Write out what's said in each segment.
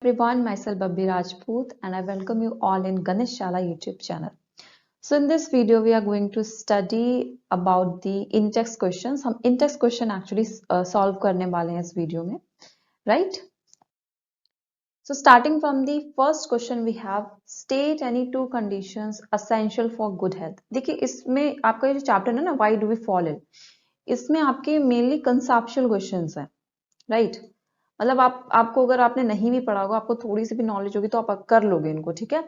everyone, myself Babbi Rajput and I welcome you all in Ganesh Shala YouTube channel. So in this video we are going to study about the in-text questions. हम in-text question actually solve करने वाले हैं इस video में, right? So starting from the first question we have state any two conditions essential for good health. देखिए इसमें आपका ये जो चैप्टर है ना why do we fall ill, इसमें आपके mainly conceptual questions हैं, right? मतलब आपको अगर आपने नहीं भी पढ़ा होगा, आपको थोड़ी सी भी नॉलेज होगी तो आप कर लोगे इनको, ठीक है।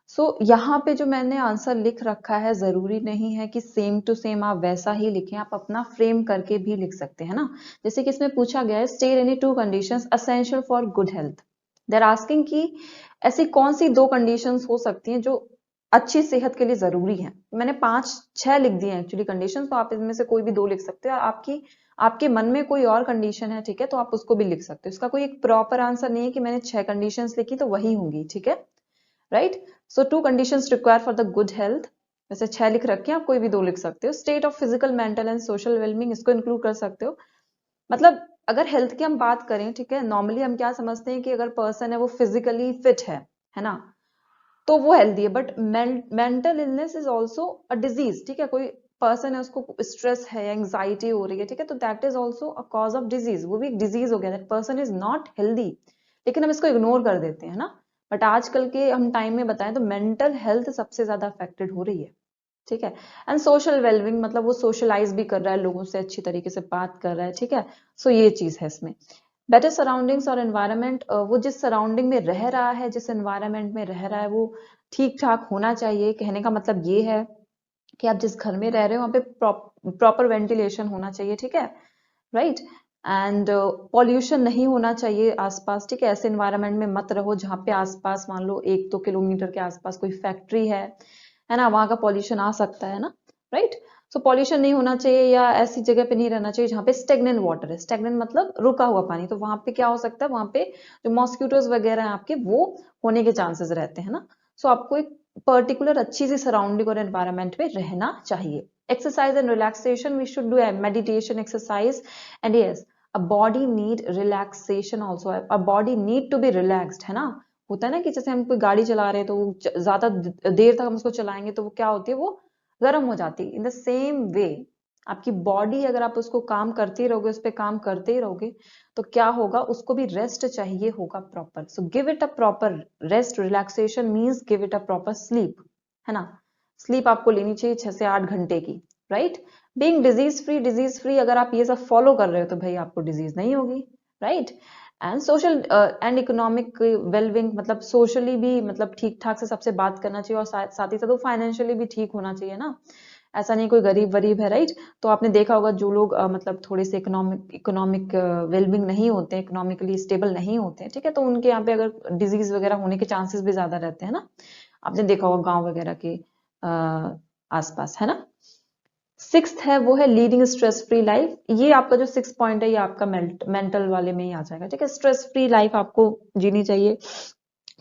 सो यहाँ पे जो मैंने आंसर लिख रखा है जरूरी नहीं है कि सेम टू सेम आप वैसा ही लिखें, आप अपना फ्रेम करके भी लिख सकते हैं ना। जैसे कि इसमें पूछा गया है state any two conditions essential for good health. They're asking कि ऐसी कौन सी दो कंडीशंस हो सकती हैं जो अच्छी सेहत के लिए जरूरी है। मैंने 5-6 लिख दिए एक्चुअली कंडीशंस, तो आप इनमें से कोई भी दो लिख सकते हो। आपके मन में कोई और कंडीशन है, ठीक है, तो आप उसको भी लिख सकते हो। इसका कोई एक प्रॉपर आंसर नहीं है कि मैंने 6 कंडीशंस लिखी तो वही होंगी, ठीक है, right. So 2 conditions require for the good health, वैसे 6 लिख रखे हैं, आप कोई भी 2 लिख सकते हो। State of physical, mental and social wellbeing, इसको इंक्लूड कर सकते हो। मतलब अगर हेल्थ की हम बात करें, ठीक है, नॉर्मली हम क्या समझते हैं कि अगर पर्सन है वो फिजिकली फिट है ना, तो वो हेल्दी है। But mental illness is also a disease, ठीक है। कोई पर्सन है उसको स्ट्रेस है या एंग्जाइटी हो रही है, ठीक है, तो that is also a cause of disease, वो भी एक डिजीज हो गया। That person is not healthy, लेकिन हम इसको इग्नोर कर देते हैं ना। बट आजकल के हम टाइम में बताएं तो मेंटल हेल्थ सबसे ज्यादा अफेक्टेड हो रही है, ठीक है। एंड सोशल वेलबिंग, मतलब वो सोशलाइज भी कर रहा है, लोगों से अच्छी तरीके से बात कर रहा है, ठीक है। सो ये चीज है इसमें। बेटर सराउंडिंग्स और एनवायरनमेंट, वो जिस सराउंडिंग में रह रहा है, जिस एनवायरनमेंट में रह रहा है, वो ठीक ठाक होना चाहिए। कहने का मतलब ये है कि आप जिस घर में रह रहे हो वहां पे प्रॉपर वेंटिलेशन होना चाहिए, ठीक है, राइट। एंड पॉल्यूशन नहीं होना चाहिए आसपास, ठीक है। ऐसे एनवायरनमेंट में मत रहो जहाँ पे आसपास मान लो 1-2 किलोमीटर के आसपास कोई फैक्ट्री है ना, वहां का पॉल्यूशन आ सकता है ना, राइट। सो पॉल्यूशन नहीं होना चाहिए, या ऐसी जगह पे नहीं रहना चाहिए जहाँ पे स्टेगनेंट वाटर है। स्टेगनेंट मतलब रुका हुआ पानी, तो वहां पे क्या हो सकता है, वहां पे जो मॉस्किटोज वगैरह हैं आपके, वो होने के चांसेस रहते हैं ना। सो आपको एक पर्टिकुलर अच्छी सी सराउंडिंग और एनवायरनमेंट में रहना चाहिए। Exercise and relaxation, we should do meditation, exercise, and yes, a body need relaxation also. A body need to be relaxed, है ना। होता है ना कि जैसे हम कोई गाड़ी चला रहे हैं तो ज्यादा देर तक हम उसको चलाएंगे तो वो क्या होती है, वो गर्म हो जाती है। इन द सेम वे आपकी बॉडी, अगर आप उसको काम करते रहोगे, उस पर काम करते ही रहोगे, तो क्या होगा, उसको भी रेस्ट चाहिए होगा proper. So give it a proper rest. Relaxation means give it a proper sleep, है ना। स्लीप आपको लेनी चाहिए 6 से 8 घंटे की, राइट। बीइंग डिजीज फ्री, अगर आप ये सब फॉलो कर रहे हो तो भाई आपको डिजीज नहीं होगी, right. And social and economic wellbeing, मतलब सोशली भी मतलब ठीक ठाक से सबसे बात करना चाहिए, और साथ ही साथ वो फाइनेंशियली भी ठीक होना चाहिए ना। ऐसा नहीं कोई गरीब वरीब है, राइट। तो आपने देखा होगा जो लोग मतलब थोड़े से इकोनॉमिक वेलबिंग नहीं होते, इकोनॉमिकली स्टेबल नहीं होते, ठीक है, तो उनके यहाँ पे अगर डिजीज वगैरह होने के चांसेस भी ज्यादा रहते हैं ना। आपने देखा होगा गांव वगैरह के आसपास, है ना। 6th है वो है लीडिंग स्ट्रेस फ्री लाइफ। ये आपका जो 6 पॉइंट है ये आपका मेंटल वाले में ही आ जाएगा, ठीक है। स्ट्रेस फ्री लाइफ आपको जीनी चाहिए,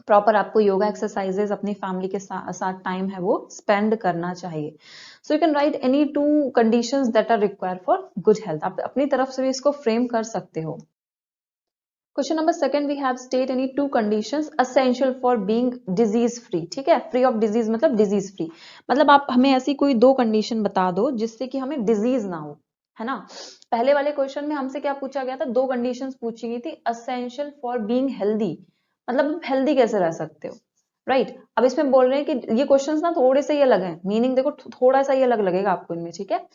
प्रॉपर आपको योगा एक्सरसाइजेस अपनी फैमिली के साथ टाइम है वो स्पेंड करना चाहिए। So you can write any 2 conditions that are required for good health. आप अपनी तरफ से भी इसको फ्रेम कर सकते हो। Question number 2 we have state any 2 conditions essential for being disease free, ठीक है। फ्री ऑफ डिजीज मतलब डिजीज फ्री, मतलब आप हमें ऐसी कोई 2 कंडीशन बता दो जिससे कि हमें डिजीज ना हो, है ना। पहले वाले क्वेश्चन में हमसे क्या पूछा गया था, 2 कंडीशंस पूछी गई थी एसेंशियल फॉर बीइंग हेल्दी, मतलब आप हेल्दी कैसे रह सकते हो, राइट। अब इसमें बोल रहे हैं कि ये क्वेश्चंस ना थोड़े से ही अलग हैं, मीनिंग देखो थोड़ा सा ही अलग लगेगा आपको इनमें, ठीक है।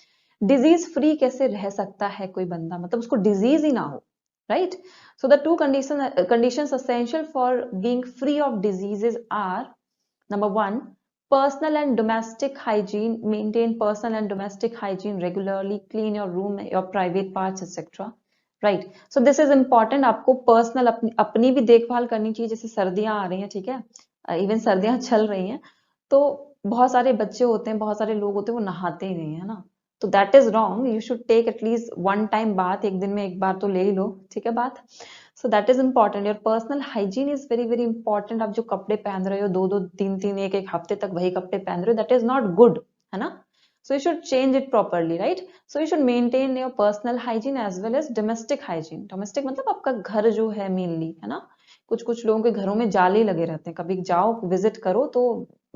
डिजीज फ्री कैसे रह सकता है कोई बंदा, मतलब उसको डिजीज ही ना हो, right. So the 2 conditions essential for being free of diseases are: number 1, personal and domestic hygiene. Maintain personal and domestic hygiene regularly. Clean your room, your private parts, etc. right. So this is important. आपको personal अपनी भी देखभाल करनी चाहिए। जैसे सर्दियां आ रही हैं, ठीक है, इवन सर्दियां चल रही हैं, तो बहुत सारे बच्चे होते हैं, बहुत सारे लोग होते हैं, वो नहाते ही नहीं है ना, तो that is wrong. You should take at least 1 time bath, एक दिन में एक बार तो ले ही लो, ठीक है, बात। So that is important. Your personal hygiene is very very important. आप जो कपड़े पहन रहे हो 2-2, 3-3, एक हफ्ते तक वही कपड़े पहन रहे हो, दैट इज नॉट गुड, है ना। So you should change it properly, right. So you should maintain your personal hygiene as well as domestic hygiene. Domestic मतलब आपका घर जो है मेनली, है ना, कुछ कुछ लोगों के घरों में जाले लगे रहते हैं, कभी जाओ विजिट करो तो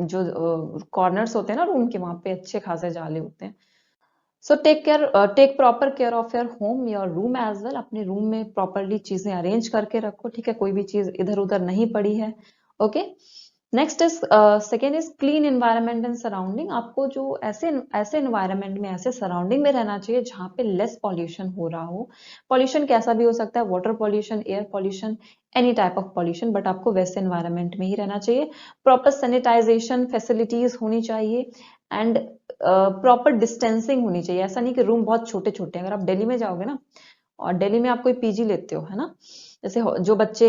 जो कॉर्नर्स होते हैं ना रूम के, वहां पे अच्छे खासे जाले होते हैं। So take proper care of your home, your room as well. अपने रूम में प्रॉपरली चीजें अरेंज करके रखो, ठीक है, कोई भी चीज इधर उधर नहीं पड़ी है। Okay, next is second is clean environment and surrounding. आपको जो ऐसे ऐसे एनवायरनमेंट में, ऐसे सराउंडिंग में रहना चाहिए जहाँ पे लेस पॉल्यूशन हो रहा हो। पॉल्यूशन कैसा भी हो सकता है, water pollution, air pollution, any type of pollution, but आपको वैसे एनवायरनमेंट में ही रहना चाहिए। प्रॉपर सैनिटाइजेशन फैसिलिटीज होनी चाहिए एंड प्रॉपर डिस्टेंसिंग होनी चाहिए। ऐसा नहीं कि रूम बहुत छोटे छोटे, अगर आप दिल्ली में जाओगे ना, और दिल्ली में आप कोई पीजी लेते हो, है ना, जैसे जो बच्चे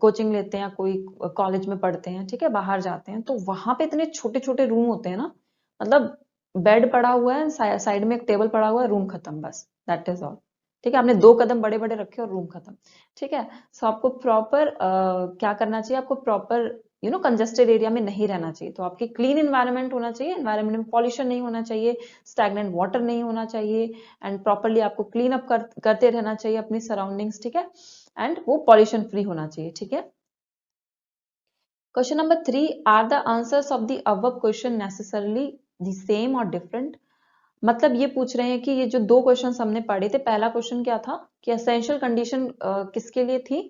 कोचिंग लेते हैं या कोई कॉलेज में पढ़ते हैं, ठीक है, बाहर जाते हैं, तो वहां पे इतने छोटे छोटे रूम होते हैं ना, मतलब बेड पड़ा हुआ है, साइड में एक टेबल पड़ा हुआ है, रूम खत्म, बस दैट इज ऑल। ठीक है, आपने 2 कदम बड़े बड़े रखे और रूम खत्म। ठीक है, सो आपको प्रॉपर क्या करना चाहिए, आपको प्रॉपर कंजेस्टेड एरिया में नहीं रहना चाहिए। तो आपकी क्लीन एनवायरनमेंट होना चाहिए, एनवायरनमेंट में पॉल्यूशन नहीं होना चाहिए, स्टैग्नेंट वाटर नहीं होना चाहिए, एंड प्रॉपरली आपको क्लीन अप करते रहना चाहिए अपनी सराउंडिंग्स, ठीक है, एंड वो पॉल्यूशन फ्री होना चाहिए। ठीक है, question number 3, are the answers of the above question necessarily the same or different. मतलब ये पूछ रहे हैं कि ये जो 2 क्वेश्चन हमने पढ़े थे, पहला क्वेश्चन क्या था कि एसेंशियल कंडीशन किसके लिए थी,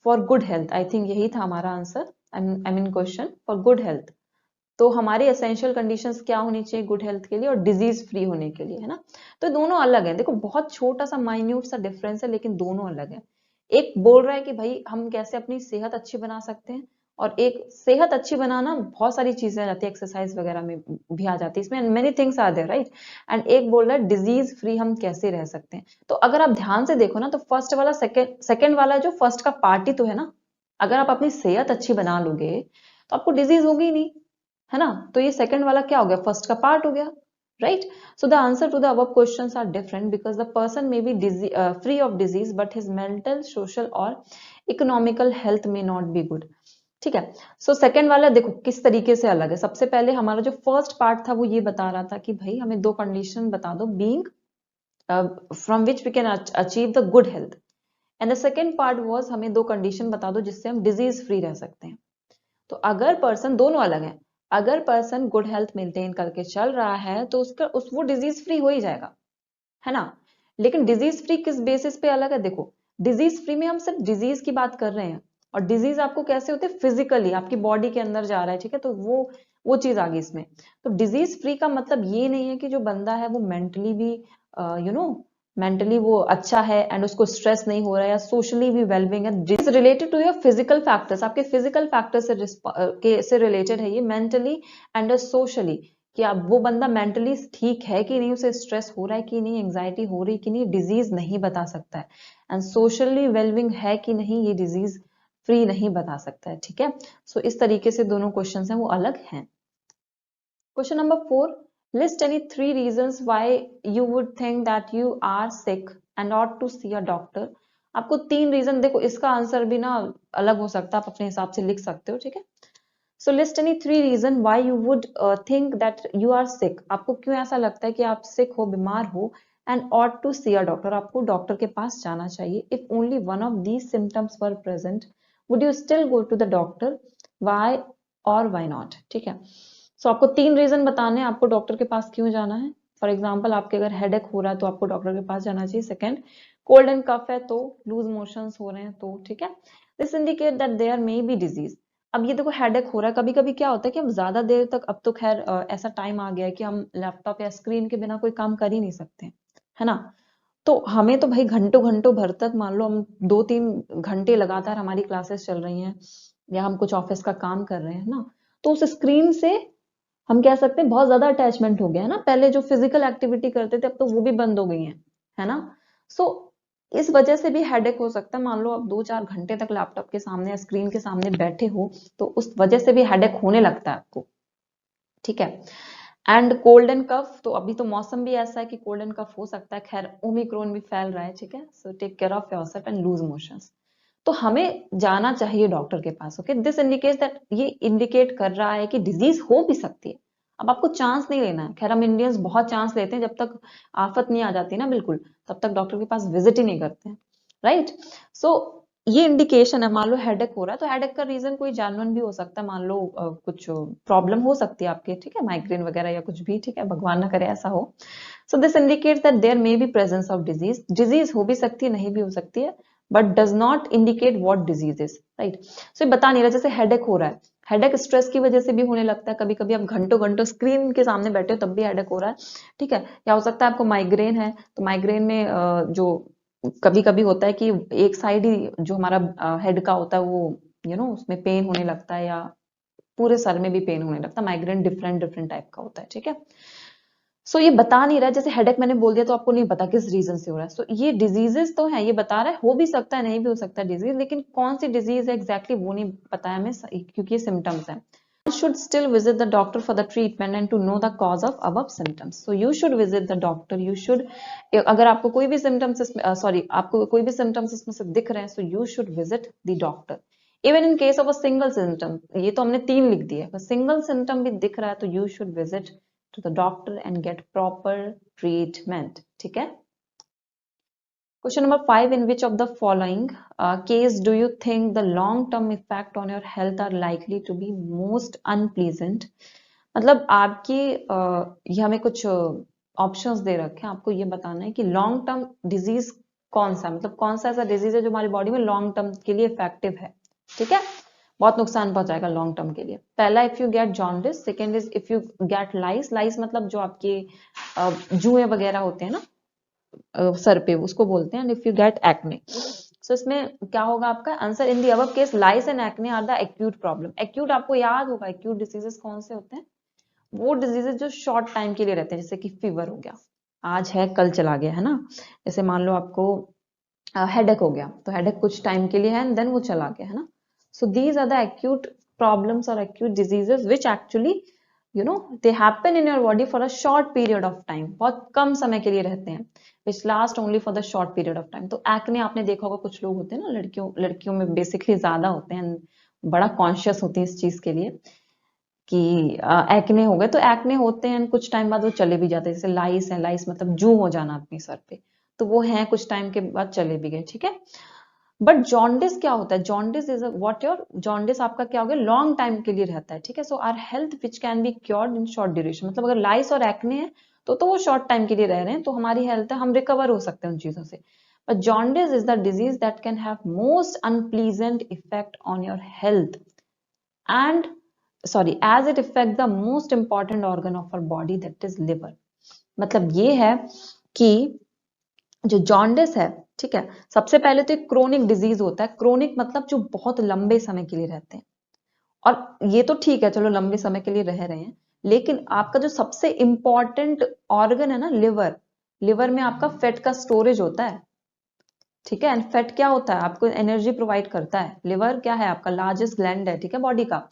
for good health, I think यही था हमारा answer, I mean question for good health. तो हमारी एसेंशियल कंडीशंस क्या होनी चाहिए गुड हेल्थ के लिए और डिजीज फ्री होने के लिए, है ना। तो दोनों अलग है, देखो बहुत छोटा सा माइन्यूट सा डिफरेंस है, लेकिन दोनों अलग है। एक बोल रहा है कि भाई हम कैसे अपनी सेहत अच्छी बना सकते हैं, और एक सेहत अच्छी बनाना बहुत सारी चीजें आ जाती है, एक्सरसाइज वगैरह में भी आ जाती है, इसमें many things are there, right. And एक बोल रहा है डिजीज फ्री हम कैसे रह सकते हैं। तो अगर आप ध्यान से देखो ना, तो फर्स्ट वाला सेकेंड वाला जो फर्स्ट का पार्ट ही तो है ना। अगर आप अपनी सेहत अच्छी बना लोगे तो आपको डिजीज होगी ही नहीं, है ना। तो ये सेकंड वाला क्या हो गया, फर्स्ट का पार्ट हो गया, right. So the answer to the above questions are different because the person may be free of disease but his mental, social और economical health may not be good. ठीक है, सो सेकंड वाला देखो किस तरीके से अलग है। सबसे पहले हमारा जो फर्स्ट पार्ट था वो ये बता रहा था कि भाई हमें 2 कंडीशन बता दो being from which we can achieve the good health, and the second part was हमें 2 कंडीशन बता दो जिससे हम डिजीज फ्री रह सकते हैं। तो अगर पर्सन, दोनों अलग है, अगर पर्सन गुड हेल्थ मेंटेन करके चल रहा है तो उसका वो डिजीज फ्री हो ही जाएगा, है ना। लेकिन डिजीज फ्री किस बेसिस पे अलग है, देखो डिजीज फ्री में हम सिर्फ डिजीज की बात कर रहे हैं, और डिजीज आपको कैसे होते हैं, फिजिकली आपकी बॉडी के अंदर जा रहा है, ठीक है, तो वो चीज आ गई इसमें। तो डिजीज फ्री का मतलब ये नहीं है कि जो बंदा है वो मेंटली भी मेंटली वो अच्छा है एंड उसको स्ट्रेस नहीं हो रहा है, या सोशली भी वेलबिंग है। This related to your physical factors, आपके फिजिकल फैक्टर से रिलेटेड है ये, मेंटली एंड सोशली, कि अब वो बंदा मेंटली ठीक है कि नहीं, उसे स्ट्रेस हो रहा है कि नहीं, एंजाइटी हो रही कि नहीं, डिजीज नहीं बता सकता है। एंड सोशली वेलबिंग है कि नहीं, ये डिजीज फ्री नहीं बता सकता है। ठीक है, सो इस तरीके से दोनों क्वेश्चन हैं वो अलग हैं। Question number 4, list any 3 reasons why you would think that you are sick and ought to see a doctor। आपको 3 रीजन, देखो इसका आंसर भी ना अलग हो सकता है, आप अपने हिसाब से लिख सकते हो, ठीक है। सो list any 3 reason why you would think that you are sick। आपको क्यों ऐसा लगता है कि आप सिक हो, बीमार हो, and ought to see a doctor, आपको डॉक्टर के पास जाना चाहिए। If only one of these symptoms were present would you still go to the doctor, why or why not। ठीक है, सो आपको 3 रीजन बताने हैं आपको डॉक्टर के पास क्यों जाना है। फॉर एग्जाम्पल आपके अगर हेडेक हो रहा है तो आपको डॉक्टर के पास जाना चाहिए। सेकंड, कोल्ड एंड कफ है तो, लूज मोशंस हो रहे हैं तो, ठीक है, this indicate that there may be disease. अब ये देखो हेडेक हो रहा है, कभी कभी क्या होता है कि हम ज्यादा देर तक, अब तो खैर ऐसा टाइम आ गया है कि हम लैपटॉप या स्क्रीन के बिना कोई काम कर ही नहीं सकते, है ना। तो हमें तो भाई घंटों घंटों भर तक, मान लो हम 2-3 घंटे लगातार हमारी क्लासेस चल रही हैं, या हम कुछ ऑफिस का काम कर रहे हैं ना, तो उस स्क्रीन से हम कह सकते हैं बहुत ज्यादा अटैचमेंट हो गया है ना। पहले जो फिजिकल एक्टिविटी करते थे अब तो वो भी बंद हो गई है ना। सो इस वजह से भी हेडेक हो सकता है। मान लो आप 2-4 घंटे तक लैपटॉप के सामने या स्क्रीन के सामने बैठे हो, तो उस वजह से भी हेडेक होने लगता है आपको, ठीक है। एंड कोल्ड एंड कफ, तो अभी तो मौसम भी ऐसा है कि कोल्ड एंड कफ हो सकता है, खैर ओमिक्रॉन भी फैल रहा है, ठीक है। So take care of yourself and loose motions. तो हमें जाना चाहिए डॉक्टर के पास, ओके। दिस इंडिकेट दैट, ये इंडिकेट कर रहा है कि डिजीज हो भी सकती है। अब आपको चांस नहीं लेना है, खैर हम इंडियंस बहुत चांस लेते हैं, जब तक आफत नहीं आ जाती ना बिल्कुल, तब तक डॉक्टर के पास विजिट ही नहीं करते हैं, राइट। सो ये इंडिकेशन है, मान लो हेडेक हो रहा है तो हेडेक का रीजन कोई जानवन भी हो सकता है, मान लो कुछ प्रॉब्लम हो सकती है आपके, ठीक है, माइग्रेन वगैरह या कुछ भी, ठीक है, भगवान ना करे ऐसा हो। So this indicates that there may be presence of disease, disease हो भी सकती है नहीं भी हो सकती है, but does not indicate what disease is, right. सो ये बता नहीं रहा, जैसे हेडेक हो रहा है, हेडेक स्ट्रेस की वजह से भी होने लगता है, कभी कभी आप घंटों घंटों स्क्रीन के सामने बैठे हो तब भी हेडेक हो रहा है, ठीक है। या हो सकता है आपको माइग्रेन है, तो माइग्रेन में जो कभी कभी होता है कि एक साइड ही जो हमारा हेड का होता है वो उसमें पेन होने लगता है, या पूरे सर में भी पेन होने लगता है। माइग्रेन डिफरेंट डिफरेंट टाइप का होता है, ठीक है। सो ये बता नहीं रहा है, जैसे हेडेक मैंने बोल दिया तो आपको नहीं पता किस रीजन से हो रहा है। सो ये डिजीजेस तो है, ये बता रहा है, हो भी सकता है नहीं भी हो सकता है डिजीज, लेकिन कौन सी डिजीज है एग्जैक्टली वो नहीं पता है हमें, क्योंकि ये सिम्टम्स है। Should still visit the doctor for the treatment and to know the cause of above symptoms. So you should visit the doctor. You should, अगर आपको कोई भी symptoms आपको कोई भी symptoms इसमें से दिख रहे हैं, so you should visit the doctor. Even in case of a single symptom, ये तो हमने 3 लिख दिए, अगर single symptom भी दिख रहा है तो you should visit to the doctor and get proper treatment. ठीक है? Question number 5, in which of the following case do you think the long-term effect on your health are likely to be most unpleasant? मतलब आपकी ये हमें कुछ options दे रखे हैं, आपको ये बताना है कि लॉन्ग टर्म डिजीज कौन सा, मतलब कौन सा ऐसा डिजीज है जो हमारी बॉडी में लॉन्ग टर्म के लिए इफेक्टिव है, ठीक है, बहुत नुकसान पहुंचाएगा लॉन्ग टर्म के लिए। पहला, if you get jaundice. Second is if you get lice. Lice मतलब जो आपके जुए वगैरह होते हैं ना सर पे, उसको बोलते हैं। And if you get acne. So इसमें क्या होगा आपका answer, in the above case lice and acne are the acute problem. Acute आपको याद होगा, एक्यूट डिसीजेस कौन से होते हैं, वो डिजीजेस जो शॉर्ट टाइम के लिए रहते हैं, जैसे कि फीवर हो गया, आज है कल चला गया, है ना। जैसे मान लो आपको हेडेक हो गया, तो हेडेक कुछ टाइम के लिए है एंड देन वो चला गया, है ना। So these are the acute problems और acute diseases which actually they happen in your body for a short period of time, बहुत कम समय के लिए रहते हैं, which last only for the short period of time। तो एक्ने आपने देखा होगा, कुछ लोग होते हैं ना, लड़कियों में बेसिकली ज्यादा होते हैं, बड़ा कॉन्शियस होती है इस चीज के लिए कि एक्ने हो गए, तो एक्ने होते हैं कुछ टाइम बाद वो चले भी जाते हैं। जैसे लाइस है, लाइस मतलब जू हो जाना अपने सर पे, तो वो है कुछ टाइम के बाद चले भी गए, ठीक है। बट जॉन्डिस क्या होता है, jaundice is what your jaundice आपका क्या हो गया, लॉन्ग टाइम के लिए रहता है, ठीक है। So are health which can be cured in short duration, मतलब अगर लाइस और एक्ने है तो वो शॉर्ट टाइम के लिए रह रहे हैं, तो हमारी हेल्थ है, हम रिकवर हो सकते हैं उन चीजों से। But jaundice is the disease that can have most unpleasant effect on your health and as it affect the most important organ of our body, that is liver। मतलब ये है कि जो जॉन्डिस है, ठीक है, सबसे पहले तो एक क्रोनिक डिजीज होता है। क्रोनिक मतलब जो बहुत लंबे समय के लिए रहते हैं, और ये तो ठीक है, चलो लंबे समय के लिए रह रहे हैं, लेकिन आपका जो सबसे इंपॉर्टेंट ऑर्गन है ना, लिवर, लिवर में आपका फैट का स्टोरेज होता है, ठीक है। एंड फैट क्या होता है, आपको एनर्जी प्रोवाइड करता है। लिवर क्या है, आपका लार्जेस्ट ग्लैंड है, ठीक है, बॉडी का।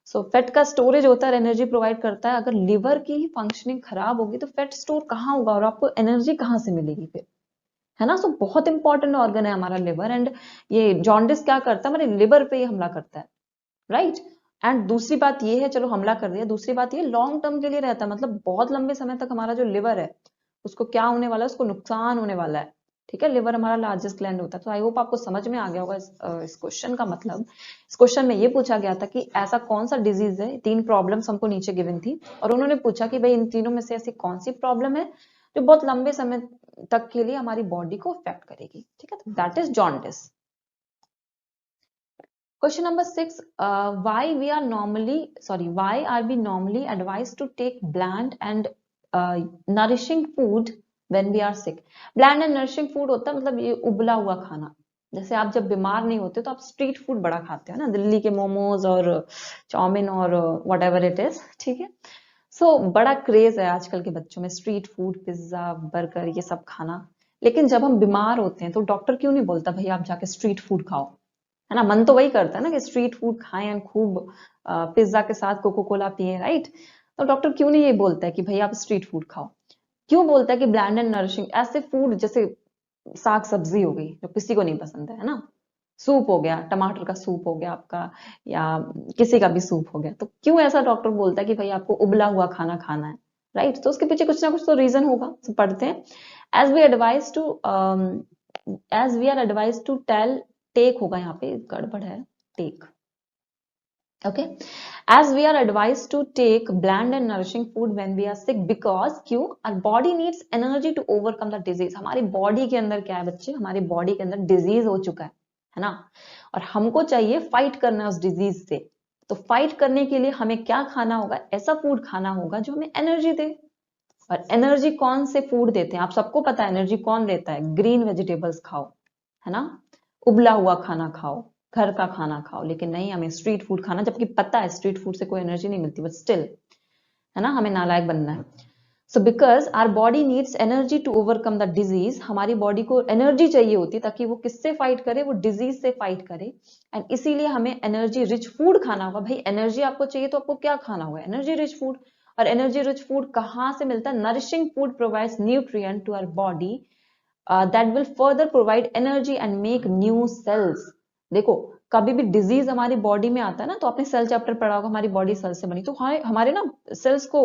सो फैट का स्टोरेज होता है, एनर्जी प्रोवाइड करता है। अगर लिवर की फंक्शनिंग खराब होगी तो फैट स्टोर कहाँ होगा और आपको एनर्जी कहाँ से मिलेगी फिर, है ना। सो बहुत इंपॉर्टेंट ऑर्गन है हमारा लिवर, एंड ये जॉन्डिस क्या करता है, हमारे लिवर पे ही हमला करता है, राइट। एंड दूसरी बात ये है, चलो हमला कर दिया, दूसरी बात ये लॉन्ग टर्म के लिए रहता है, मतलब बहुत लंबे समय तक हमारा जो लिवर है उसको क्या होने वाला है, उसको नुकसान होने वाला है, ठीक है। लिवर हमारा लार्जेस्ट ग्लैंड होता है। तो आई होप आपको समझ में आ गया होगा इस क्वेश्चन का मतलब। इस क्वेश्चन में ये पूछा गया था कि ऐसा कौन सा डिजीज है, 3 प्रॉब्लम्स हमको नीचे गिवन थी, और उन्होंने पूछा कि भाई इन तीनों में से ऐसी कौन सी प्रॉब्लम है जो बहुत लंबे समय तक के लिए हमारी बॉडी को अफेक्ट करेगी, ठीक है। That is jaundice. Question number 6, why are we normally advised to take bland and nourishing food when we are sick? Bland and nourishing food होता है मतलब ये उबला हुआ खाना। जैसे आप जब बीमार नहीं होते तो आप स्ट्रीट फूड बड़ा खाते हो ना, दिल्ली के मोमोज और चाउमीन और वट एवर इट इज, ठीक है। सो बड़ा क्रेज है आजकल के बच्चों में स्ट्रीट फूड, पिज्जा, बर्गर, ये सब खाना। लेकिन जब हम बीमार होते हैं तो डॉक्टर क्यों नहीं बोलता भाई आप जाके स्ट्रीट फूड खाओ, है ना। मन तो वही करता है ना कि स्ट्रीट फूड खाएं, खूब पिज्जा के साथ कोको कोला पिए, राइट। तो डॉक्टर क्यों नहीं ये बोलता है कि भाई आप स्ट्रीट फूड खाओ, क्यों बोलता है कि ब्लैंड एंड नरिशिंग ऐसे फूड, जैसे साग सब्जी हो गई जो किसी को नहीं पसंद है ना, सूप हो गया, टमाटर का सूप हो गया आपका, या किसी का भी सूप हो गया, तो क्यों ऐसा डॉक्टर बोलता है कि भाई आपको उबला हुआ खाना खाना है, राइट। तो उसके पीछे कुछ ना कुछ तो रीजन होगा। तो पढ़ते हैं, as we advise to tell take होगा, यहाँ पे गड़बड़ है, take. Okay, as we are advised to take bland and nourishing food when we are sick because क्यों, our body needs energy to overcome the disease। हमारी body के अंदर क्या है बच्चे, हमारी बॉडी के अंदर डिजीज हो चुका है ना, और हमको चाहिए फाइट करना उस डिजीज से। तो फाइट करने के लिए हमें क्या खाना होगा, ऐसा फूड खाना होगा जो हमें एनर्जी दे। और एनर्जी कौन से फूड देते हैं, आप सबको पता है एनर्जी कौन देता है, ग्रीन वेजिटेबल्स खाओ, है ना, उबला हुआ खाना खाओ, घर का खाना खाओ। लेकिन नहीं, हमें स्ट्रीट फूड खाना, जबकि पता है स्ट्रीट फूड से कोई एनर्जी नहीं मिलती, बट स्टिल, है ना, हमें नालायक बनना है। So because our body needs energy to overcome the disease, हमारी बॉडी को एनर्जी चाहिए होती है ताकि वो किससे फाइट करे, वो डिजीज से फाइट करे। एंड इसीलिए हमें एनर्जी रिच फूड खाना होगा। भाई एनर्जी आपको चाहिए तो आपको क्या खाना होगा, एनर्जी रिच फूड। और एनर्जी रिच फूड कहाँ से मिलता है, nourishing food provides nutrient to our body that will further provide energy and make new cells। देखो कभी भी डिजीज हमारी बॉडी में आता है ना, तो आपने सेल चैप्टर पढ़ा होगा, हमारी बॉडी सेल से बनी, तो हमारे ना सेल्स को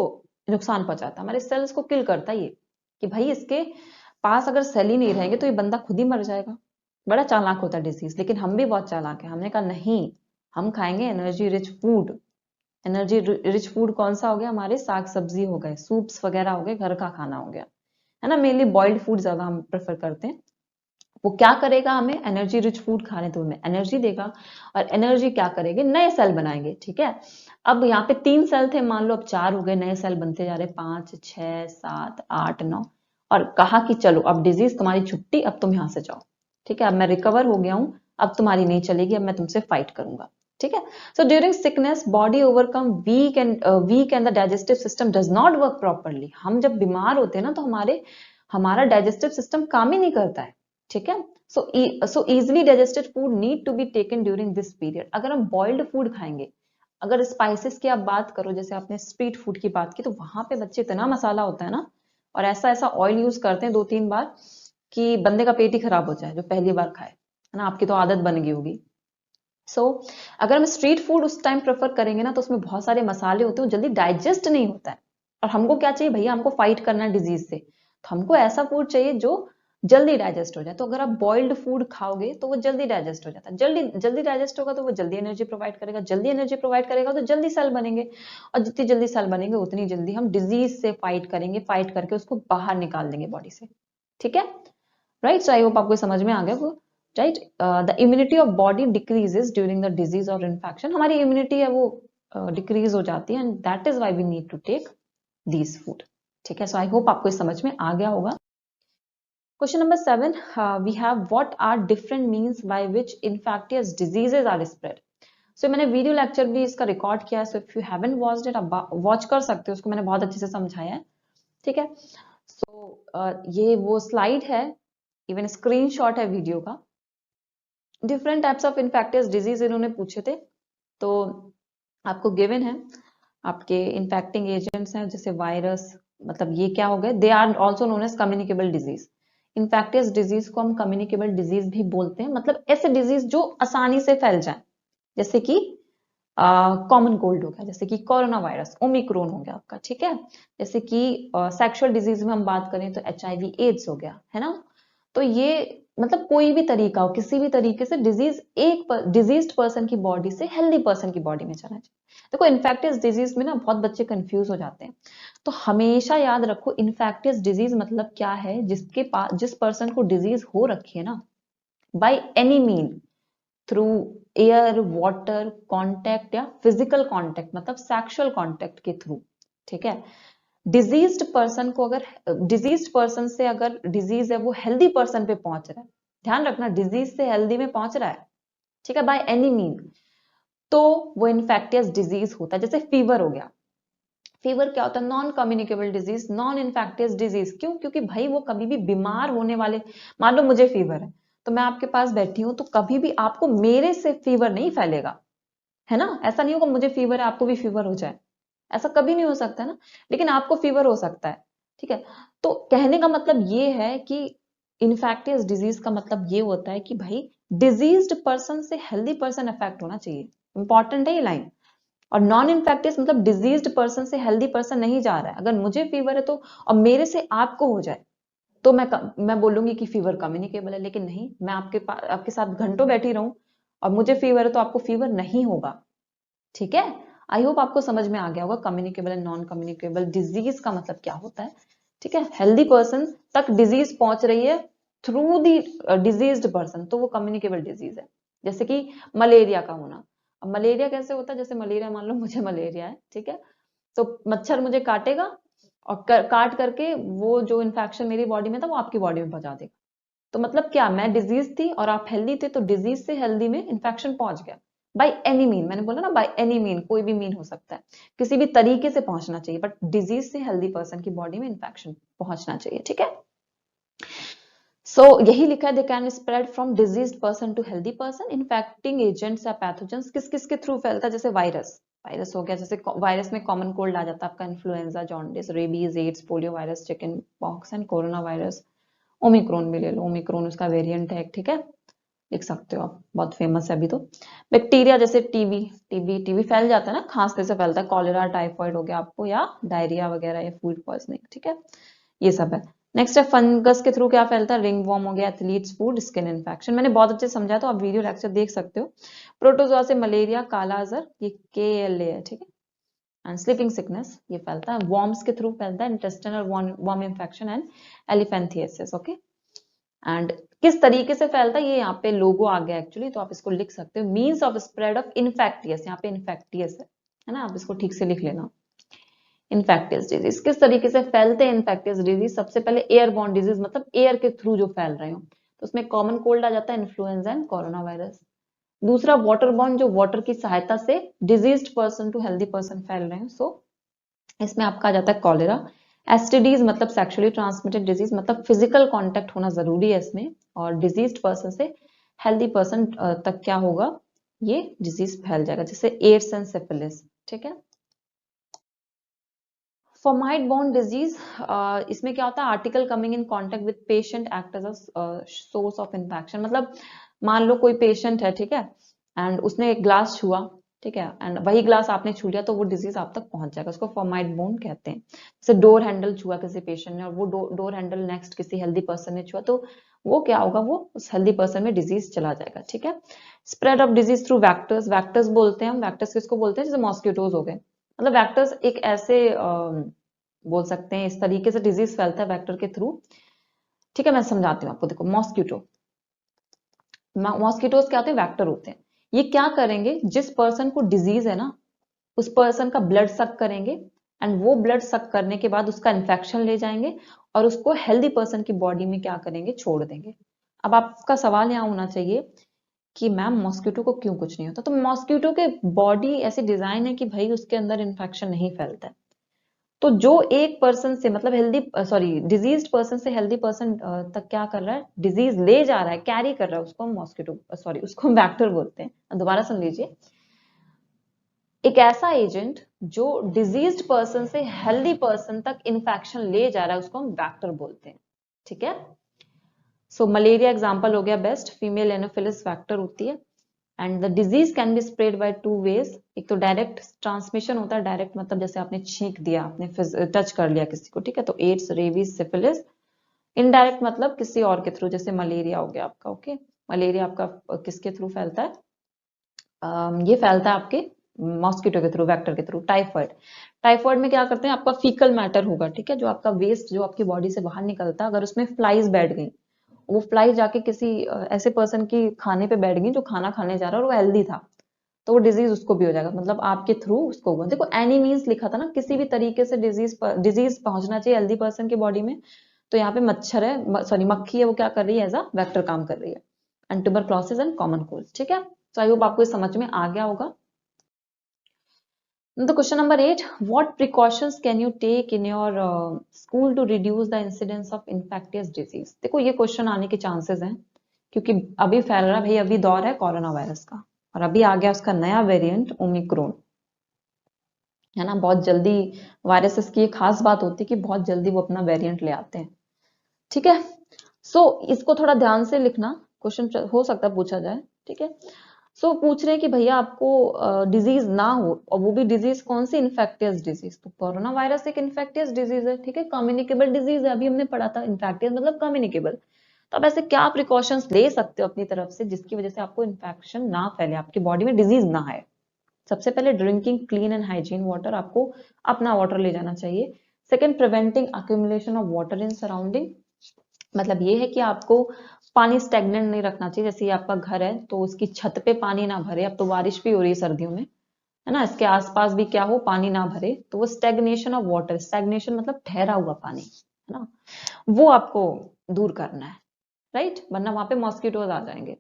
नुकसान पहुंचाता है, हमारे सेल्स को किल करता है ये, कि भाई इसके पास अगर सेल ही नहीं रहेंगे तो ये बंदा खुद ही मर जाएगा। बड़ा चालाक होता है डिजीज, लेकिन हम भी बहुत चालाक है। हमने कहा नहीं, हम खाएंगे energy rich food. Energy rich food कौन सा हो गया, हमारे साग सब्जी हो गए, सूप्स वगैरह हो गए, घर का खाना हो गया, है ना। मेनली बॉइल्ड फूड ज्यादा हम प्रेफर करते हैं। वो क्या करेगा, हमें एनर्जी रिच फूड खाने तो हमें एनर्जी देगा, और एनर्जी क्या करेंगे, नए सेल बनाएंगे। ठीक है, अब यहाँ पे 3 सेल थे, मान लो अब 4 हो गए, नए सेल बनते जा रहे, 5 6 7 8 9, और कहा कि चलो अब डिजीज तुम्हारी छुट्टी, अब तुम यहाँ से जाओ। ठीक है, अब मैं रिकवर हो गया हूँ, अब तुम्हारी नहीं चलेगी, अब मैं तुमसे फाइट करूंगा। ठीक है, so during sickness body overcome weak and the digestive system does not work properly. हम जब बीमार होते हैं ना, तो हमारा डाइजेस्टिव सिस्टम काम ही नहीं करता है। ठीक है, so easily digested food need to be taken during this period. अगर हम बॉइल्ड फूड खाएंगे, अगर स्पाइसेस की आप बात करो, जैसे आपने स्ट्रीट फूड की बात की, तो वहां पे बच्चे इतना मसाला होता है ना, और ऐसा ऐसा ऑयल यूज करते हैं 2-3 बार कि बंदे का पेट ही खराब हो जाए जो पहली बार खाए, है ना। आपकी तो आदत बन गई होगी। अगर हम स्ट्रीट फूड उस टाइम प्रेफर करेंगे ना, तो उसमें बहुत सारे मसाले होते हैं, जल्दी डाइजेस्ट नहीं होता है। और हमको क्या चाहिए भैया, हमको फाइट करना है डिजीज से, तो हमको ऐसा फूड चाहिए जो जल्दी डाइजेस्ट हो जाए। तो अगर आप बॉइल्ड फूड खाओगे तो वो जल्दी डाइजेस्ट हो जाता है, जल्दी जल्दी डाइजेस्ट होगा तो वो जल्दी एनर्जी प्रोवाइड करेगा, जल्दी एनर्जी प्रोवाइड करेगा तो जल्दी सेल बनेंगे, और जितनी जल्दी सेल बनेंगे उतनी जल्दी हम डिजीज से फाइट करेंगे, फाइट करके उसको बाहर निकाल देंगे बॉडी से। ठीक है, राइट। सो आई होप आपको समझ में आ गया वो, right. The immunity of body decreases during the disease और इन्फेक्शन। हमारी इम्यूनिटी है वो डिक्रीज हो जाती है, and that is why we need to take these food. ठीक है, सो आई होप आपको समझ में आ गया होगा। Question number 7, we have what are different means by which infectious diseases are spread। So मैंने वीडियो लेक्चर भी इसका रिकॉर्ड किया है, so if you haven't watched it आप वॉच कर सकते हो, उसको मैंने बहुत अच्छे से समझाया है। ठीक है, ये वो स्लाइड है, इवन स्क्रीनशॉट है वीडियो का। Different types of infectious disease इन्होंने पूछे थे, तो आपको गिवन है आपके इन्फेक्टिंग एजेंट्स हैं, जैसे वायरस, मतलब ये क्या हो गए, they are also known as communicable disease. Infectious disease को हम कम्युनिकेबल डिजीज भी बोलते हैं, मतलब ऐसे डिजीज जो आसानी से फैल जाए, जैसे कि कॉमन कोल्ड हो गया, जैसे कि कोरोना वायरस, ओमिक्रोन हो गया आपका। ठीक है, जैसे कि सेक्सुअल डिजीज में हम बात करें तो HIV एड्स हो गया, है ना। तो ये मतलब कोई भी तरीका हो, किसी भी तरीके से डिजीज एक डिजीज्ड पर्सन की बॉडी से हेल्दी पर्सन की बॉडी में चला जाए। देखो इन्फेक्टियस डिजीज में ना बहुत बच्चे कंफ्यूज हो जाते हैं, तो हमेशा याद रखो इन्फेक्टियस डिजीज मतलब क्या है, जिसके पास जिस पर्सन को डिजीज हो रखी है ना, by any mean, through air, water contact या फिजिकल कांटेक्ट, मतलब सेक्सुअल कांटेक्ट के थ्रू। ठीक है, डिजीज्ड पर्सन को अगर डिजीज्ड पर्सन से अगर डिजीज है वो हेल्दी पर्सन पे पहुंच रहा है, ध्यान रखना डिजीज से हेल्दी में पहुंच रहा है, ठीक है, बाय एनी मीन, तो वो इन्फेक्टियस डिजीज होता है। जैसे फीवर हो गया, फीवर क्या होता है, non communicable disease, non infectious disease. क्यों, क्योंकि भाई वो कभी भी बीमार होने वाले, मान लो मुझे फीवर है तो मैं आपके पास बैठी हूं, तो कभी भी आपको मेरे से फीवर नहीं फैलेगा, है ना। ऐसा नहीं होगा मुझे फीवर है आपको भी फीवर हो जाए, ऐसा कभी नहीं हो सकता ना, लेकिन आपको फीवर हो सकता है। ठीक है, तो कहने का मतलब ये है कि इन्फेक्टियस डिजीज का मतलब ये होता है कि भाई डिजीज्ड पर्सन से हेल्दी पर्सन अफेक्ट होना चाहिए, इंपॉर्टेंट है ये लाइन। और नॉन इन्फेक्टियस मतलब डिजीज्ड पर्सन से हेल्दी पर्सन नहीं जा रहा है। अगर मुझे फीवर है तो और मेरे से आपको हो जाए, तो मैं बोलूंगी कि फीवर कम्युनिकेबल है, लेकिन नहीं, मैं आपके साथ घंटों बैठी रहूं और मुझे फीवर है तो आपको फीवर नहीं होगा। ठीक है, आई होप आपको समझ में आ गया होगा communicable and non communicable disease का मतलब क्या होता है। ठीक है, हेल्दी पर्सन तक डिजीज पहुंच रही है थ्रू दी डिजीज्ड पर्सन, तो वो कम्युनिकेबल डिजीज है। जैसे कि मलेरिया का होना। अब मलेरिया कैसे होता है, जैसे मलेरिया, मान लो मुझे मलेरिया है, ठीक है, तो मच्छर मुझे काटेगा और काट करके वो जो इन्फेक्शन मेरी बॉडी में था वो आपकी बॉडी में पहुंचा देगा। तो मतलब क्या, मैं डिजीज थी और आप हेल्दी थे, तो डिजीज से हेल्दी में इन्फेक्शन पहुंच गया बाय एनी मीन। मैंने बोला ना, बाय एनी मीन, कोई भी मीन हो सकता है, किसी भी तरीके से पहुंचना चाहिए, बट डिजीज से हेल्दी पर्सन की बॉडी में इन्फेक्शन पहुंचना चाहिए। ठीक है, सो यही लिखा है, they can spread from diseased person to healthy person. Infecting agents या पैथोजेंस किस किस के थ्रू फैलता है, जैसे वायरस, वायरस हो गया, जैसे वायरस में कॉमन कोल्ड आ जाता है आपका, influenza, jaundice, rabies, AIDS, polio virus, chicken pox and corona virus. Omicron भी ले लो, ओमिक्रॉन उसका वेरिएंट है, ठीक है, लिख सकते हो आप, बहुत फेमस है अभी तो। बैक्टीरिया जैसे टीबी, टीबी फैल जाता है ना, खांसने से फैलता है, कॉलेरा, टाइफाइड हो गया आपको, या डायरिया वगैरह, या फूड पॉइजनिंग। ठीक है, ये सब है। नेक्स्ट है फंगस के थ्रू क्या फैलता है, रिंग वॉर्म हो गया, एथलीट्स फूड, स्किन इन्फेक्शन। मैंने बहुत अच्छे से समझा, तो आप वीडियो लेक्चर देख सकते हो। प्रोटोजोआ से मलेरिया, काला अजहर, ये KLA है, ठीक है, एंड स्लीपिंग सिकनेस ये फैलता है। वॉर्म्स के थ्रू फैलता है, intestinal worm infection and elephantiasis. Okay, and किस तरीके से फैलता है, ये यहाँ पे लोगो आ गया एक्चुअली, तो आप इसको लिख सकते हो, means of spread of infectious, यहाँ पे इन्फेक्टियस है ना, आप इसको ठीक से लिख लेना। इन्फेक्टियस डिजीज किस तरीके से फैलते हैं, इन्फेक्टियस डिजीज सबसे पहले एयरबॉर्न डिजीज, मतलब एयर के थ्रू जो फैल रहे हो, तो उसमें कॉमन कोल्ड आ जाता है, इन्फ्लुएंजा एंड कोरोना वायरस। दूसरा वाटरबॉर्न, जो वाटर की सहायता से diseased person to healthy person फैल रहे हैं, सो इसमें आपका आ जाता है कॉलेरा। एसटीडीज मतलब सेक्सुअली ट्रांसमिटेड डिजीज, मतलब फिजिकल कांटेक्ट होना जरूरी है इसमें, और डिजीज्ड पर्सन से हेल्दी पर्सन तक क्या होगा, ये डिजीज फैल जाएगा, जैसे एड्स एंड सिफिलिस। ठीक है, फॉर्माइड बोन डिजीज, इसमें क्या होता है, article coming in contact with patient act as a source of infection. मतलब मान लो कोई पेशेंट है, ठीक है, एंड उसने एक ग्लास छुआ, ठीक है, एंड वही ग्लास आपने छू लिया, तो वो डिजीज आप तक पहुंच जाएगा, उसको फॉर्माइड बोन कहते हैं। जैसे डोर हैंडल छुआ किसी पेशेंट ने, और वो डोर हैंडल नेक्स्ट किसी हेल्दी पर्सन ने छुआ, तो वो क्या होगा, वो उस हेल्दी पर्सन में डिजीज चला जाएगा। ठीक है, spread of disease through vectors, vectors बोलते हैं हम, वैक्टर्स किसको बोलते हैं, जैसे मॉस्किटोज हो गए, मतलब वैक्टर्स एक ऐसे बोल सकते हैं, इस तरीके से डिजीज फैलता है वेक्टर के थ्रू। ठीक है, मैं समझाती हूँ आपको, देखो मॉस्किटोज क्या होते हैं, वेक्टर होते हैं। ये क्या करेंगे, जिस पर्सन को डिजीज है ना, उस पर्सन का ब्लड सक करेंगे, एंड वो ब्लड सक करने के बाद उसका इन्फेक्शन ले जाएंगे और उसको हेल्दी पर्सन की बॉडी में क्या करेंगे, छोड़ देंगे। अब आपका सवाल यहाँ होना चाहिए कि मैम मॉस्किटो को क्यों कुछ नहीं होता, तो मॉस्किटो के बॉडी ऐसी डिजाइन है कि भाई उसके अंदर इन्फेक्शन नहीं फैलता है। तो जो एक पर्सन से, मतलब हेल्दी सॉरी डिजीज्ड पर्सन से हेल्दी पर्सन तक क्या कर रहा है, डिजीज ले जा रहा है, कैरी कर रहा है, उसको हम मॉस्किटो सॉरी उसको हम वेक्टर बोलते हैं। दोबारा सुन लीजिए, एक ऐसा एजेंट जो डिजीज्ड पर्सन से हेल्दी पर्सन तक इंफेक्शन ले जा रहा है, उसको हम वेक्टर बोलते हैं। ठीक है, सो मलेरिया एग्जांपल हो गया बेस्ट, फीमेल एनोफिलिस वेक्टर होती है, and the disease can be spread by 2 ways. एक तो डायरेक्ट ट्रांसमिशन होता है, डायरेक्ट मतलब जैसे आपने छींक दिया, आपने टच कर लिया किसी को, ठीक है, तो एड्स, रेबीज, सिफिलिस। इनडायरेक्ट मतलब किसी और के थ्रू, जैसे मलेरिया हो गया आपका। ओके, मलेरिया आपका किसके थ्रू फैलता है, ये फैलता है आपके मॉस्किटो के थ्रू, वेक्टर के थ्रू। टाइफाइड, टाइफाइड में क्या करते हैं, आपका फीकल मैटर होगा, ठीक है, जो आपका वेस्ट जो आपकी बॉडी से बाहर निकलता है, अगर उसमें फ्लाइज बैठ गई, वो फ्लाई जाके किसी ऐसे पर्सन की खाने पे बैठ गई जो खाना खाने जा रहा है और वो हेल्दी था, तो वो डिजीज उसको भी हो जाएगा, मतलब आपके थ्रू उसको हुआ। देखो एनी मीन्स लिखा था ना, किसी भी तरीके से डिजीज पहुंचना चाहिए हेल्दी पर्सन की बॉडी में, तो यहाँ पे मच्छर है, सॉरी मक्खी है, वो क्या कर रही है, एज अ वेक्टर काम कर रही है। And tuberculosis and common cold. ठीक है, तो आई होप आपको ये समझ में आ गया होगा। The question number 8, what precautions can you take in your school to reduce the incidence of infectious disease? देखो ये क्वेश्चन आने के चांसेस हैं, क्योंकि अभी फैल रहा है भाई, अभी दौर है कोरोना वायरस का, और अभी आ गया उसका नया वेरिएंट ओमिक्रॉन, है ना। बहुत जल्दी वायरसेस की एक खास बात होती है कि बहुत जल्दी वो अपना वेरिएंट ले आते हैं। ठीक है, सो इसको थोड़ा ध्यान से लिखना, क्वेश्चन हो सकता है पूछा जाए। ठीक है, सो पूछ रहे हैं कि भैया आपको डिजीज ना हो, और वो भी डिजीज कौन सी, इन्फेक्टियस डिजीज। तो कोरोना वायरस एक इन्फेक्टियस डिजीज है, ठीक है, कम्युनिकेबल डिजीज है, अभी हमने पढ़ा था, इन्फेक्टियस मतलब कम्युनिकेबल। तो आप ऐसे क्या प्रिकॉशंस ले सकते हो अपनी तरफ से जिसकी वजह से आपको इन्फेक्शन ना फैले, आपकी बॉडी में डिजीज ना आए। सबसे पहले drinking clean and hygiene water, आपको अपना वाटर ले जाना चाहिए। Second, preventing accumulation of water in surrounding, मतलब ये है कि आपको पानी स्टेगनेंट नहीं रखना चाहिए। जैसे ये आपका घर है तो उसकी छत पे पानी ना भरे, अब तो बारिश भी हो रही है सर्दियों में, है ना, इसके आसपास भी क्या हो, पानी ना भरे, तो वो स्टेगनेशन ऑफ वाटर, स्टेगनेशन मतलब ठहरा हुआ पानी, है ना, वो आपको दूर करना है, राइट, वरना वहां पे मॉस्किटोज आ जाएंगे।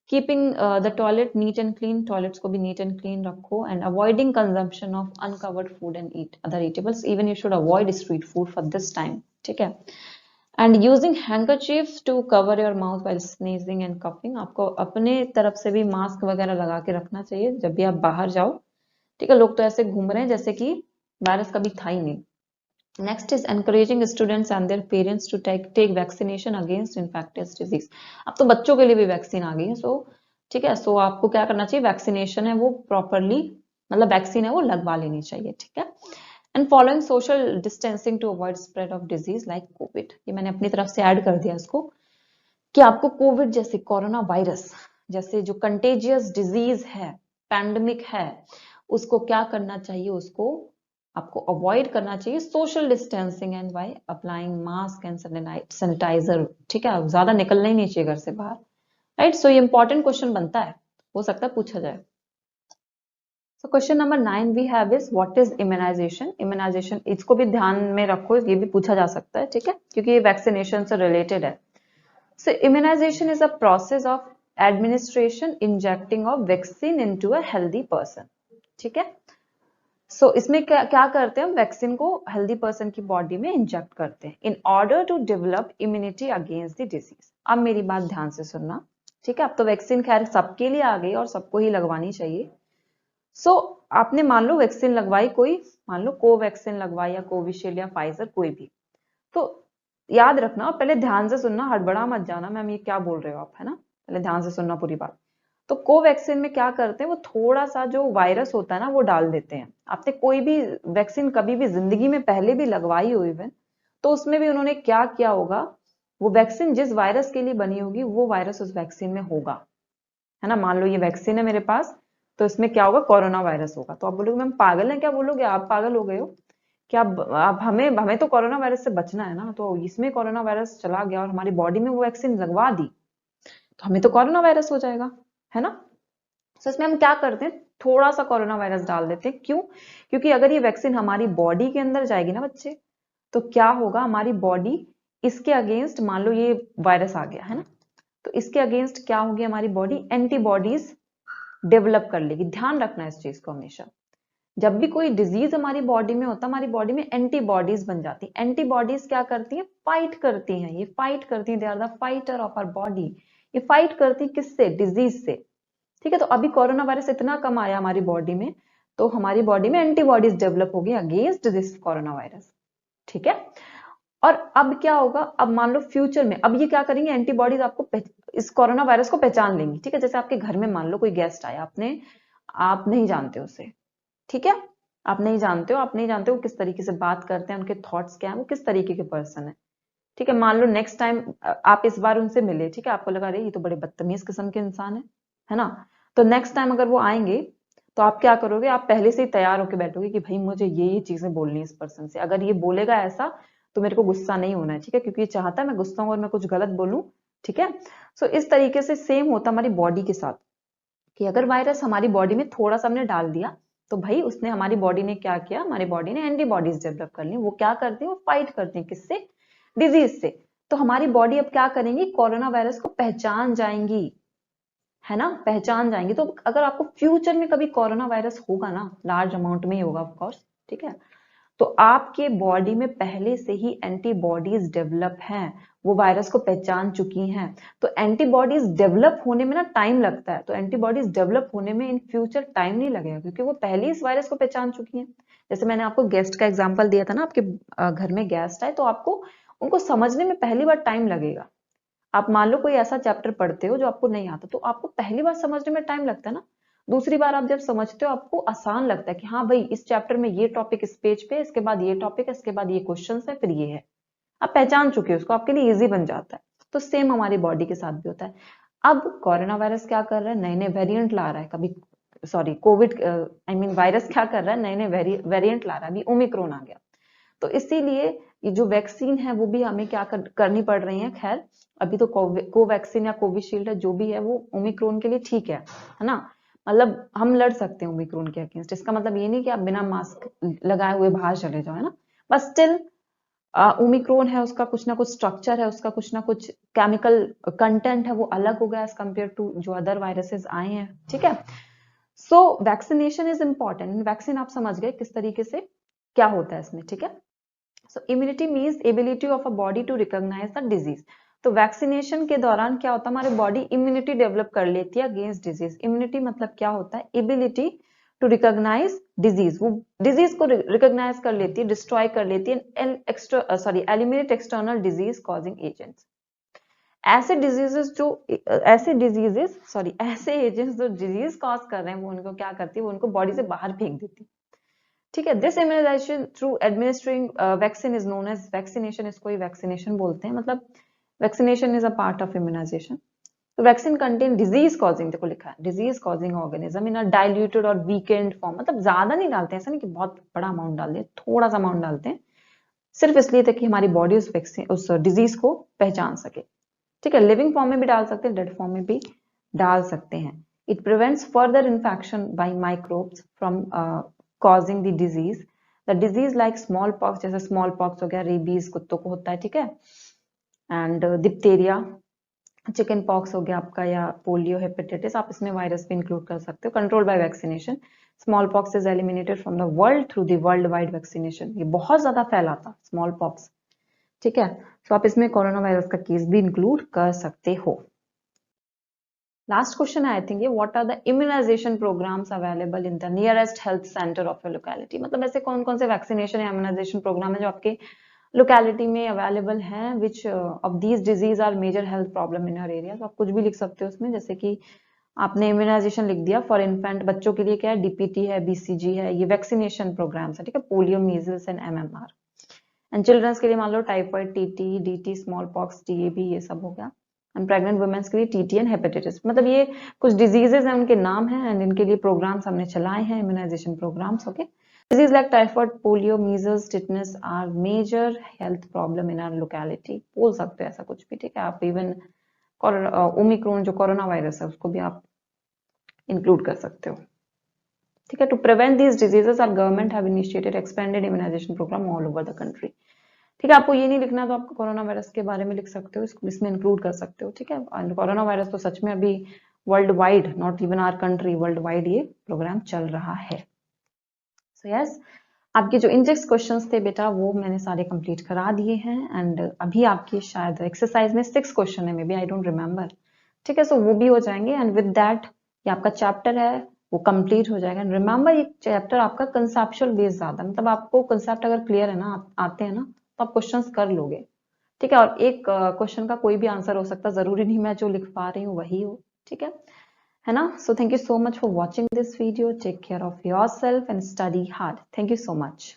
Keeping the toilet neat and clean, toilets को भी नीट एंड क्लीन रखो। And avoiding consumption of uncovered food and eat other eatables, even you should avoid street food for this time, ठीक है। And using handkerchief to cover your mouth while sneezing and coughing, आपको अपने तरफ से भी mask वगैरह लगा के रखना चाहिए जब भी आप बाहर जाओ, ठीक है। लोग तो ऐसे घूम रहे हैं जैसे कि वायरस कभी था ही नहीं। Next is encouraging students and their parents to take vaccination against infectious disease. अब तो बच्चों के लिए भी वैक्सीन आ गई है, सो ठीक है, सो आपको क्या करना चाहिए, वैक्सीनेशन है वो प्रॉपरली, मतलब वैक्सीन है वो लगवा लेनी चाहिए, ठीक है। And following social distancing to avoid spread of disease like COVID, ये मैंने अपनी तरफ से ऐड कर दिया इसको, कि आपको कोविड जैसे, कोरोना वायरस जैसे जो कंटेजियस डिजीज है, पैंडेमिक है, उसको क्या करना चाहिए, उसको आपको अवॉइड करना चाहिए social distancing and by applying mask and sanitizer, ठीक है, ज्यादा निकलना ही नहीं चाहिए घर से बाहर, राइट। सो ये इंपॉर्टेंट क्वेश्चन बनता है, हो सकता है पूछा जाए। So question number 9 we have is what is immunization. Immunization इसको भी ध्यान में रखो, ये भी पूछा जा सकता है, ठीक है, क्योंकि ये वैक्सीनेशन से रिलेटेड है। So immunization is a process of administration injecting of vaccine into a healthy person, ठीक है। So इसमें क्या क्या करते हैं, हम वैक्सीन को हेल्दी पर्सन की बॉडी में इंजेक्ट करते हैं in order to develop immunity against the disease. अब मेरी बात ध्यान से सुनना, ठीक है, अब तो वैक्सीन खैर सबके लिए आ गई और सबको ही लगवानी चाहिए। आपने मान लो वैक्सीन लगवाई कोई, मान लो कोवैक्सीन लगवाई या कोविशील्ड या फाइजर, कोई भी, तो याद रखना, पहले ध्यान से सुनना, हड़बड़ा मत जाना मैम ये क्या बोल रहे हो आप, है ना, पहले ध्यान से सुनना पूरी बात। तो कोवैक्सीन में क्या करते हैं, वो थोड़ा सा जो वायरस होता है ना वो डाल देते हैं। आपने कोई भी वैक्सीन कभी भी जिंदगी में पहले भी लगवाई हो इवन, तो उसमें भी उन्होंने क्या किया होगा, वो वैक्सीन जिस वायरस के लिए बनी होगी वो वायरस उस वैक्सीन में होगा, है ना। मान लो ये वैक्सीन है मेरे पास, तो इसमें क्या होगा, कोरोना वायरस होगा। तो आप बोलोगे मैम पागल है क्या, बोलोगे आप पागल हो गए हो क्या, आप हमें हमें तो कोरोना वायरस से बचना है ना, तो इसमें कोरोना वायरस चला गया और हमारी बॉडी में वो वैक्सीन लगवा दी तो हमें तो कोरोना वायरस हो जाएगा, है ना। तो इसमें हम क्या करते हैं, थोड़ा सा कोरोना वायरस डाल देते हैं, क्यों, क्योंकि अगर ये वैक्सीन हमारी बॉडी के अंदर जाएगी ना बच्चे, तो क्या होगा, हमारी बॉडी इसके अगेंस्ट, मान लो ये वायरस आ गया है ना, तो इसके अगेंस्ट क्या होगी, हमारी बॉडी एंटीबॉडीज डेवलप कर लेगी। ध्यान रखना इस चीज को हमेशा, जब भी कोई डिजीज हमारी बॉडी में होता है, हमारी बॉडी में एंटीबॉडीज बन जाती है। एंटीबॉडीज क्या करती हैं, फाइट करती हैं, ये फाइट करती हैं, they are the fighter of our body. ये फाइट करती हैं किससे, डिजीज से, ठीक है। तो अभी कोरोना वायरस इतना कम आया हमारी बॉडी में, तो हमारी बॉडी में एंटीबॉडीज डेवलप होगी अगेंस्ट दिस कोरोना वायरस, ठीक है। और अब क्या होगा, अब मान लो फ्यूचर में, अब ये क्या करेंगे, एंटीबॉडीज आपको इस कोरोना वायरस को पहचान लेंगी, ठीक है। जैसे आपके घर में मान लो कोई गेस्ट आया, आप नहीं जानते उसे, ठीक है, आप नहीं जानते हो, आप नहीं जानते हो किस तरीके से बात करते हैं, उनके थॉट्स क्या है, वो किस तरीके के पर्सन है, ठीक है। मान लो नेक्स्ट टाइम आप इस बार उनसे मिले, ठीक है, आपको लगा अरे ये तो बड़े बदतमीज किस्म के इंसान है ना। तो नेक्स्ट टाइम अगर वो आएंगे तो आप क्या करोगे, आप पहले से ही तैयार होकर बैठोगे कि भाई मुझे ये चीजें बोलनी है इस पर्सन से, अगर ये बोलेगा ऐसा तो मेरे को गुस्सा नहीं होना है, ठीक है, क्योंकि ये चाहता है मैं गुस्सा हूं और मैं कुछ गलत बोलूं, ठीक है। सो इस तरीके से सेम होता हमारी बॉडी के साथ, कि अगर वायरस हमारी बॉडी में थोड़ा सा हमने डाल दिया, तो भाई उसने, हमारी बॉडी ने क्या किया, हमारी बॉडी ने एंटीबॉडीज डेवलप कर ली। वो क्या करती है, वो फाइट करती है किससे, डिजीज से। तो हमारी बॉडी अब क्या करेंगी, कोरोना वायरस को पहचान जाएंगी, है ना, पहचान जाएंगी। तो अगर आपको फ्यूचर में कभी कोरोना वायरस होगा ना, लार्ज अमाउंट में ही होगा ऑफ कोर्स, ठीक है, तो आपके बॉडी में पहले से ही एंटीबॉडीज डेवलप हैं, वो वायरस को पहचान चुकी हैं। तो एंटीबॉडीज डेवलप होने में ना टाइम लगता है, तो एंटीबॉडीज डेवलप होने में इन फ्यूचर टाइम नहीं लगेगा, क्योंकि वो पहले इस वायरस को पहचान चुकी हैं। जैसे मैंने आपको गेस्ट का एग्जाम्पल दिया था ना, आपके घर में गेस्ट आए तो आपको उनको समझने में पहली बार टाइम लगेगा। आप मान लो कोई ऐसा चैप्टर पढ़ते हो जो आपको नहीं आता, तो आपको पहली बार समझने में टाइम लगता है ना, दूसरी बार आप जब समझते हो आपको आसान लगता है कि हाँ भाई इस चैप्टर में ये टॉपिक इस पेज पे, इसके बाद ये टॉपिक है, इसके बाद ये क्वेश्चन है, फिर ये है, आप पहचान चुके हो उसको, आपके लिए इजी बन जाता है। तो सेम हमारी बॉडी के साथ भी होता है। अब कोरोना वायरस क्या कर रहा है, नए नए वेरिएंट ला रहा है, कभी sorry Covid I mean virus क्या कर रहा है, नए नए वेरिएंट ला रहा है, अभी ओमिक्रॉन आ गया। तो इसीलिए ये जो वैक्सीन है वो भी हमें क्या करनी पड़ रही है। खैर अभी तो कोवैक्सीन या कोविशील्ड है जो भी है वो ओमिक्रॉन के लिए ठीक है ना, मतलब हम लड़ सकते हैं ओमिक्रॉन के अगेंस्ट। इसका मतलब ये नहीं कि आप बिना मास्क लगाए हुए बाहर चले जाओ, है ना, बट स्टिल ओमिक्रॉन है, उसका कुछ ना कुछ स्ट्रक्चर है, उसका कुछ ना कुछ केमिकल कंटेंट है, वो अलग हो गया एज कम्पेयर टू जो अदर वायरसेस आए हैं, ठीक है। So vaccination is important. Vaccine आप समझ गए किस तरीके से क्या होता है इसमें, ठीक है। So immunity means ability of a body to recognize the disease. तो वैक्सीनेशन के दौरान क्या होता है, हमारी बॉडी इम्यूनिटी डेवलप कर लेती है अगेंस्ट डिजीज। इम्यूनिटी मतलब क्या होता है, एबिलिटी टू रिकॉग्नाइज डिजीज, वो डिजीज को रिकॉग्नाइज कर लेती है, डिस्ट्रॉय कर लेती है, eliminate external disease causing agents. ऐसे डिजीजेस जो ऐसे एजेंट्स जो डिजीज कॉज कर रहे हैं वो उनको क्या करती है, वो उनको बॉडी से बाहर फेंक देती है, ठीक है। This immunization through administring vaccine is known as vaccination. इसको ही वैक्सीनेशन बोलते हैं, मतलब vaccination is a part of immunization. तो वैक्सीन कंटेन डिजीज कॉजिंग, देखो लिखा है disease causing organism in a diluted और वीकेंड फॉर्म, मतलब ज्यादा नहीं डालते हैं, ऐसा नहीं कि बहुत बड़ा अमाउंट डाल दें, थोड़ा सा अमाउंट डालते हैं, सिर्फ इसलिए ताकि हमारी बॉडी उस डिजीज को पहचान सके, ठीक है। लिविंग फॉर्म में भी डाल सकते हैं, डेड फॉर्म में भी डाल सकते हैं। It prevents further infection by microbes from causing the disease. The disease like small pox, जैसे स्मॉल पॉक्स हो गया, रेबीज कुत्तों को होता है, ठीक है, एंड डिप्थेरिया, चिकन पॉक्स हो गया आपका, या पोलियो, हेपेटाइटिस, आप इसमें वायरस भी इंक्लूड कर सकते हो। Control by vaccination, small pox is eliminated from the world through the world wide vaccination. ये बहुत ज्यादा फैला था स्मॉल पॉक्स, ठीक है। तो आप इसमें कोरोना वायरस का केस भी इंक्लूड कर सकते हो। लास्ट क्वेश्चन है आई थिंक ये, what are the immunization programmes available in the nearest health centre of your locality. मतलब ऐसे कौन कौन से वैक्सीनेशन या इम्यूनाइजेशन प्रोग्राम है जो आपके लोकेलिटी में अवेलेबल हैं, which of these disease are major health problem in your area. तो आप कुछ भी लिख सकते हो उसमें, जैसे कि आपने इम्यूनाइजेशन लिख दिया फॉर इन्फेंट, बच्चों के लिए क्या है, डीपीटी है, बीसीजी है, ये वैक्सीनेशन प्रोग्राम्स है, ठीक है, polio, measles and MMR. And childrens के लिए मान लो typhoid, TT, DT, small pox, TAB, ये सब हो गया। एंड प्रेग्नेंट वुमेन्स के लिए टीटी एंड हेपेटाइटिस। मतलब ये कुछ डिजीजेस हैं, उनके नाम हैं, एंड इनके लिए प्रोग्राम्स हमने चलाए हैं, immunization programmes, okay. Disease like typhoid, polio, measles, tetanus are major health problem in our locality. बोल सकते हो ऐसा कुछ भी, ठीक है। आप इवन ओमिक्रॉन जो कोरोना वायरस है उसको भी आप इंक्लूड कर सकते हो, ठीक है। To prevent these diseases our government have initiated expanded immunization programme all over the country. ठीक है, आपको ये नहीं लिखना तो आप कोरोना वायरस के बारे में लिख सकते हो, इसको इसमें इंक्लूड कर सकते हो, ठीक है। एंड कोरोना वायरस तो सच में अभी world wide, not even our country, world wide ये प्रोग्राम चल रहा है। सो यस, आपके जो इंडेक्स क्वेश्चंस थे बेटा वो मैंने सारे कंप्लीट करा दिए हैं। एंड अभी आपके शायद एक्सरसाइज में 6 क्वेश्चन है, may be, I don't remember, ठीक है। सो वो भी हो जाएंगे, एंड विद दैट ये आपका चैप्टर है वो कंप्लीट हो जाएगा। रिमेंबर ये चैप्टर आपका कंसेप्चुअल बेस ज्यादा, मतलब आपको कंसेप्ट अगर क्लियर है ना, आते हैं ना, तो आप क्वेश्चंस कर लोगे, ठीक है। और एक क्वेश्चन का कोई भी आंसर हो सकता है, जरूरी नहीं मैं जो लिख पा रही हूँ वही हो, ठीक है ना। So thank you so much for watching this video. Take care of yourself and study hard. Thank you so much.